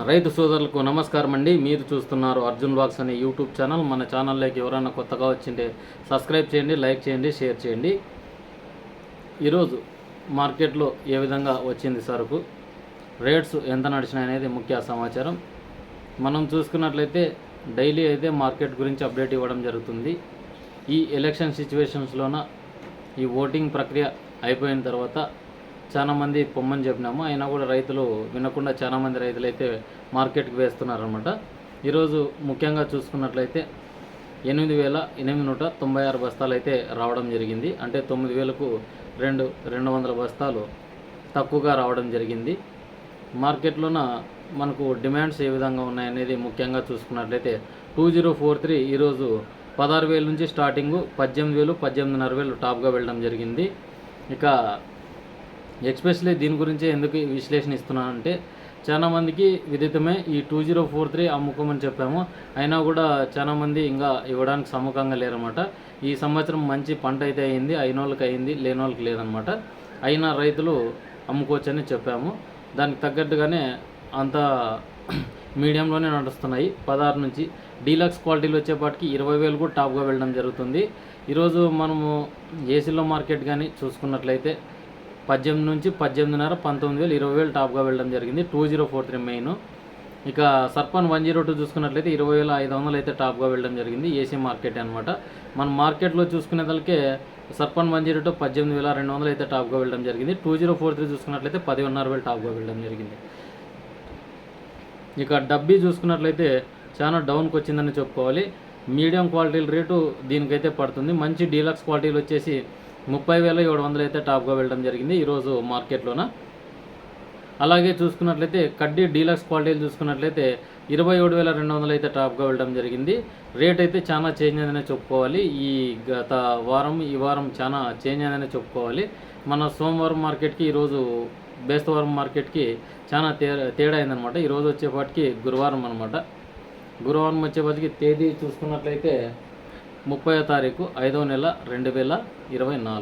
రైతు సోదరులకు నమస్కారం అండి. మీరు చూస్తున్నారు అర్జున్ బ్లాగ్స్ అనే యూట్యూబ్ ఛానల్. మన ఛానల్లోకి ఎవరైనా కొత్తగా వచ్చింటే సబ్స్క్రైబ్ చేయండి, లైక్ చేయండి, షేర్ చేయండి. ఈరోజు మార్కెట్లో ఏ విధంగా వచ్చింది సరుకు, రేట్స్ ఎంత నడిచినాయి అనేది ముఖ్య సమాచారం. మనం చూసుకున్నట్లయితే డైలీ అయితే మార్కెట్ గురించి అప్డేట్ ఇవ్వడం జరుగుతుంది. ఈ ఎలక్షన్ సిచ్యువేషన్స్లోన ఈ ఓటింగ్ ప్రక్రియ అయిపోయిన తర్వాత చాలామంది పొమ్మని చెప్పినాము, అయినా కూడా రైతులు వినకుండా చాలామంది రైతులు అయితే మార్కెట్కి వేస్తున్నారనమాట. ఈరోజు ముఖ్యంగా చూసుకున్నట్లయితే 8,896 బస్తాలు అయితే రావడం జరిగింది. అంటే 9,000కు 200 బస్తాలు తక్కువగా రావడం జరిగింది. మార్కెట్లోన మనకు డిమాండ్స్ ఏ విధంగా ఉన్నాయనేది ముఖ్యంగా చూసుకున్నట్లయితే 2043 ఈరోజు 16,000 నుంచి స్టార్టింగు 18,000, 18,500 టాప్గా వెళ్ళడం జరిగింది. ఇక ఎస్పెషల్లీ దీని గురించి ఎందుకు విశ్లేషణ ఇస్తున్నానంటే, చాలామందికి విదితమే ఈ 2043 అమ్ముకోమని చెప్పాము, అయినా కూడా చాలామంది ఇంకా ఇవ్వడానికి సముఖంగా లేరన్నమాట. ఈ సంవత్సరం మంచి పంట అయితే అయింది, అయిన వాళ్ళకి అయింది, లేని వాళ్ళకి లేదనమాట. అయినా రైతులు అమ్ముకోవచ్చని చెప్పాము. దానికి తగ్గట్టుగానే అంత మీడియంలోనే నడుస్తున్నాయి. 16 నుంచి డీలక్స్ క్వాలిటీలు వచ్చేపాటికి 20,000 కూడా టాప్గా వెళ్ళడం జరుగుతుంది. ఈరోజు మనము ఏసీలో మార్కెట్ కానీ చూసుకున్నట్లయితే 18 నుంచి 18,500, 19,000, 20,000 టాప్గా వెళ్ళడం జరిగింది. 2043 మెయిన్. ఇక సర్పన్ 102 చూసుకున్నట్లయితే 20,500 అయితే టాప్గా వెళ్ళడం జరిగింది. ఏసీ మార్కెట్ అనమాట. మన మార్కెట్లో చూసుకునేదానికే సర్పన్ 102 18,200 అయితే టాప్గా వెళ్ళడం జరిగింది. 2043 చూసుకున్నట్లయితే 11,500 టాప్గా వెళ్ళడం జరిగింది. ఇక డబ్బీ చూసుకున్నట్లయితే చాలా డౌన్కి వచ్చిందని చెప్పుకోవాలి. మీడియం క్వాలిటీల రేటు దీనికైతే పడుతుంది. మంచి డీలక్స్ క్వాలిటీలు వచ్చేసి 30,700 అయితే టాప్గా వెళ్ళడం జరిగింది ఈరోజు మార్కెట్లోన. అలాగే చూసుకున్నట్లయితే కడ్డీ డీలక్స్ క్వాలిటీలు చూసుకున్నట్లయితే 27,200 అయితే టాప్గా వెళ్ళడం జరిగింది. రేట్ అయితే చాలా చేంజ్ అయిందనే చెప్పుకోవాలి. ఈ గత వారం ఈ వారం చాలా చేంజ్ అయిందనే చెప్పుకోవాలి. మన సోమవారం మార్కెట్కి ఈరోజు బేస్తవారం మార్కెట్కి చాలా తేడా అయిందనమాట. ఈరోజు వచ్చేపాటికి గురువారం అనమాట. గురువారం వచ్చేపాటికి తేదీ చూసుకున్నట్లయితే 30వ తారీఖు 5వ నెల 2024.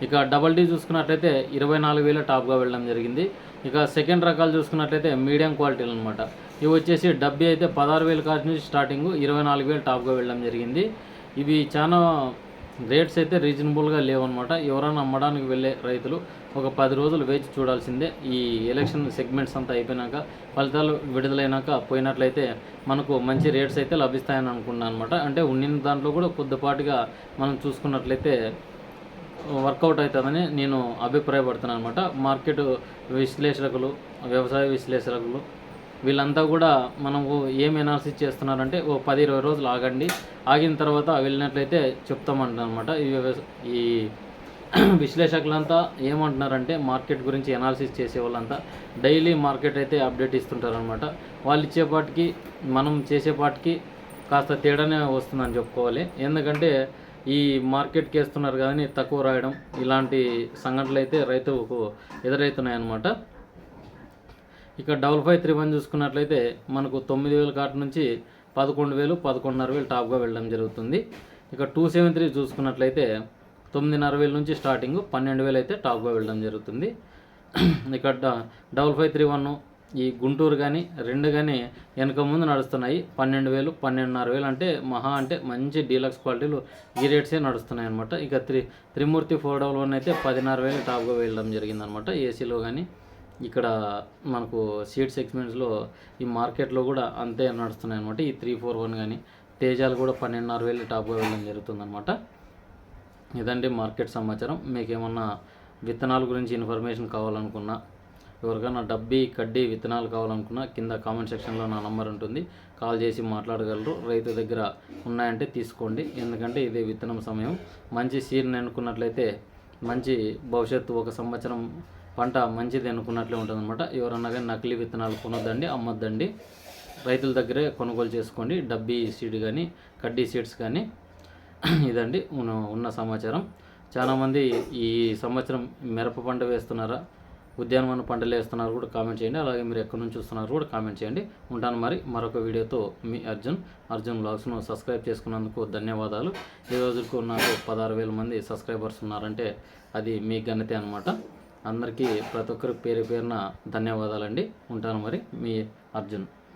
ఇక డబల్ డీ చూసుకున్నట్లయితే 24,000 టాప్గా వెళ్ళడం జరిగింది. ఇక సెకండ్ రకాలు చూసుకున్నట్లయితే మీడియం క్వాలిటీలు అనమాట. ఇవి వచ్చేసి డబ్బీ అయితే 16,000 కాస్ట్ నుంచి స్టార్టింగ్ 24,000 టాప్గా వెళ్ళడం జరిగింది. ఇవి చాలా రేట్స్ అయితే రీజనబుల్గా లేవన్నమాట. ఎవరైనా అమ్మడానికి వెళ్ళే రైతులు ఒక 10 రోజులు వేచి చూడాల్సిందే. ఈ ఎలక్షన్ సెగ్మెంట్స్ అంతా అయిపోయినాక, ఫలితాలు విడుదలైనాక పోయినట్లయితే మనకు మంచి రేట్స్ అయితే లభిస్తాయని అనుకున్నాను అనమాట. అంటే ఉండిన దాంట్లో కూడా కొద్దిపాటుగా మనం చూసుకున్నట్లయితే వర్కౌట్ అవుతుందని నేను అభిప్రాయపడుతున్నాను అనమాట. మార్కెట్ విశ్లేషకులు, వ్యవసాయ విశ్లేషకులు వీళ్ళంతా కూడా మనకు ఏం ఎనాలిసిస్ చేస్తున్నారంటే, ఓ 10-20 రోజులు ఆగండి, ఆగిన తర్వాత వెళ్ళినట్లయితే చెప్తామంటారనమాట. ఈ విశ్లేషకులంతా ఏమంటున్నారంటే, మార్కెట్ గురించి ఎనాలిసిస్ చేసే వాళ్ళంతా డైలీ మార్కెట్ అయితే అప్డేట్ ఇస్తుంటారనమాట. వాళ్ళు ఇచ్చేపాటికి మనం చేసేపాటికి కాస్త తేడానే వస్తుందని చెప్పుకోవాలి. ఎందుకంటే ఈ మార్కెట్కి వేస్తున్నారు కానీ తక్కువ రాయడం, ఇలాంటి సంఘటనలు అయితే రైతుకు ఎదురవుతున్నాయన్నమాట. ఇక 5531 చూసుకున్నట్లయితే మనకు 9,000 కాట నుంచి 11,000, 11,500 టాప్గా వెళ్ళడం జరుగుతుంది. ఇక 273 చూసుకున్నట్లయితే 9,500 నుంచి స్టార్టింగ్ 12,000 అయితే టాప్గా వెళ్ళడం జరుగుతుంది. ఇక 5531 ఈ గుంటూరు కానీ 2 కానీ వెనక ముందు నడుస్తున్నాయి. 12,000, 12,500 అంటే మహా అంటే మంచి డీలక్స్ క్వాలిటీలు ఈ రేట్సే నడుస్తున్నాయి అనమాట. ఇక త్రిమూర్తి 411 అయితే 16,000 టాప్గా వెళ్ళడం జరిగిందనమాట. ఏసీలో కానీ ఇక్కడ మనకు సీట్ సెగ్మెంట్స్లో ఈ మార్కెట్లో కూడా అంతే నడుస్తున్నాయి అనమాట. ఈ 341 కానీ తేజాలు కూడా 12,500 టాప్గా వెళ్ళడం జరుగుతుందన్నమాట. ఇదండి మార్కెట్ సమాచారం. మీకు ఏమన్నా విత్తనాల గురించి ఇన్ఫర్మేషన్ కావాలనుకున్నా, ఎవరికైనా డబ్బీ కడ్డీ విత్తనాలు కావాలనుకున్నా కింద కామెంట్ సెక్షన్లో నా నంబర్ ఉంటుంది, కాల్ చేసి మాట్లాడగలరు. రైతు దగ్గర ఉన్నాయంటే తీసుకోండి, ఎందుకంటే ఇదే విత్తనం సమయం. మంచి సీడ్ని ఎన్నుకున్నట్లయితే మంచి భవిష్యత్తు, ఒక సంవత్సరం పంట మంచిది అనుకున్నట్లే ఉంటుందన్నమాట. ఎవరన్నా కానీ నకిలీ విత్తనాలు కొనొద్దండి, అమ్మొద్దండి. రైతుల దగ్గరే కొనుగోలు చేసుకోండి, డబ్బీ సీడ్ కానీ కడ్డీ సీడ్స్ కానీ. ఇదండి ఉన్న సమాచారం. చాలామంది ఈ సంవత్సరం మిరప పంట వేస్తున్నారా, ఉద్యానవన పంటలు వేస్తున్నారు కూడా కామెంట్ చేయండి. అలాగే మీరు ఎక్కడి నుంచి చూస్తున్నారు కూడా కామెంట్ చేయండి. ఉంటాను మరి మరొక వీడియోతో. మీ అర్జున్ బ్లాగ్స్ను సబ్స్క్రైబ్ చేసుకున్నందుకు ధన్యవాదాలు. ఈ రోజుకు నాకు 16,000 మంది సబ్స్క్రైబర్స్ ఉన్నారంటే అది మీ ఘనతే అనమాట. అందరికీ ప్రతి ఒక్కరికి పేరు పేరున ధన్యవాదాలండి. ఉంటాను మరి, మీ అర్జున్.